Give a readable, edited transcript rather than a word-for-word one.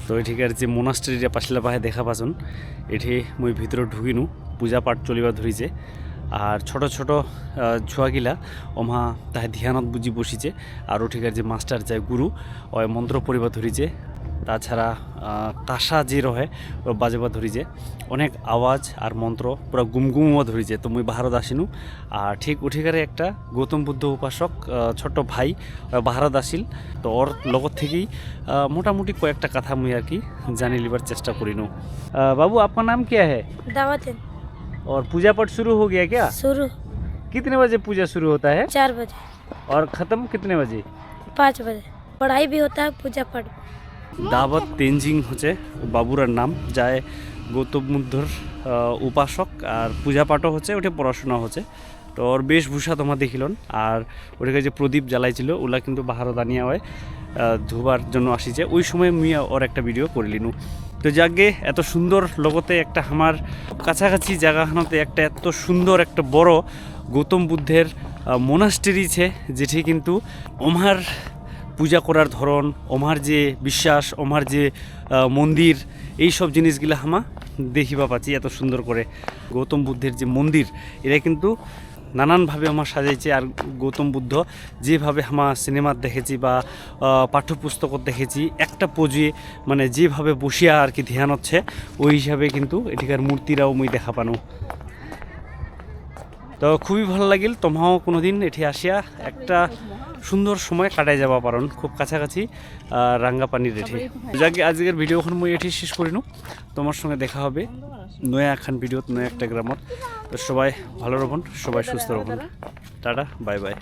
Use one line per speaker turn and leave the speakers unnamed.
তো এঠিকার যে মোনাস্ট্রিটা পাশলা পাহে দেখা পাচন এটি মই ভিতরে ঢুকিনু পূজা পাঠ চলিবা ধরিছে আর ছোট ছোট ছুয়াগিলা ওমা তাহে ধ্যানত বুঝি বসিছে আর ওঠিকার যে মাস্টার যায় গুরু ওই মন্ত্র পড়িবা ধরিছে তাছাড়া কাঁসা যে রহে ও বাজাবা ধরিছে অনেক আওয়াজ আর মন্ত্র পুরা গুমগুমা ধরিছে তো মুই বাহারত আসিনু আর ঠিক উঠিকারে একটা গৌতম বুদ্ধ উপাসক ছোট্ট ভাই বাহারত আসিল তো ওর লগত থেকেই মোটামুটি কয়েকটা কথা মুই আর কি জানি লিবার চেষ্টা করিনু। बाबू आपका नाम क्या है?
दावत
और पूजा पाठ शुरू हो गया क्या?
शुरू
कितने बजे पूजा शुरू होता है
4 बजे
और ख़त्म कितने बजे?
5 बजे पढ़ाई भी होता है पूजा पाठ।
দাওয়াত তেনজিং হচ্ছে বাবুরার নাম যায় গৌতম বুদ্ধর উপাসক আর পূজা পাঠও হচ্ছে ওটা পড়াশোনা হচ্ছে তো ওর বেশভূষা তোমার দেখিলন আর ওটাকে যে প্রদীপ জ্বালাইছিল ওলা কিন্তু বাহার দানিয়া হয় ধুবার জন্য আসিছে ওই সময় মুই ওর একটা ভিডিও করিলিনু। তো যাকে এত সুন্দর লগতে একটা আমার কাছাকাছি জায়গাখানতে একটা এত সুন্দর একটা বড় গৌতম বুদ্ধের মোনাস্টেরিছে যেটি কিন্তু ওমার পূজা করার ধরন ওমার যে বিশ্বাস ওমার যে মন্দির এই সব জিনিসগুলো হামা দেখিবা পাচ্ছি এত সুন্দর করে গৌতম বুদ্ধের যে মন্দির এটা কিন্তু নানানভাবে আমার সাজাইছে আর গৌতম বুদ্ধ যেভাবে আমার সিনেমার দেখেছি বা পাঠ্যপুস্তকত দেখেছি একটা পোজে মানে যেভাবে বসিয়া আর কি ধ্যান হচ্ছে ওই হিসাবে কিন্তু এটিকার মূর্তিরাও মুই দেখা পানো। তো খুবই ভালো লাগিল তোমাও কোনো দিন এটি আসিয়া একটা সুন্দর সময় কাটাই যাবা পারন খুব কাছাকাছি রাঙ্গাপানির এঠে। যাকে আজকের ভিডিওখন মুই এটি শেষ করিনু তোমার সঙ্গে দেখা হবে নয়া একখান ভিডিওত নয়া একটা গ্রামত। তো সবাই ভালো রহন সবাই সুস্থ রহন টাটা বাই বাই।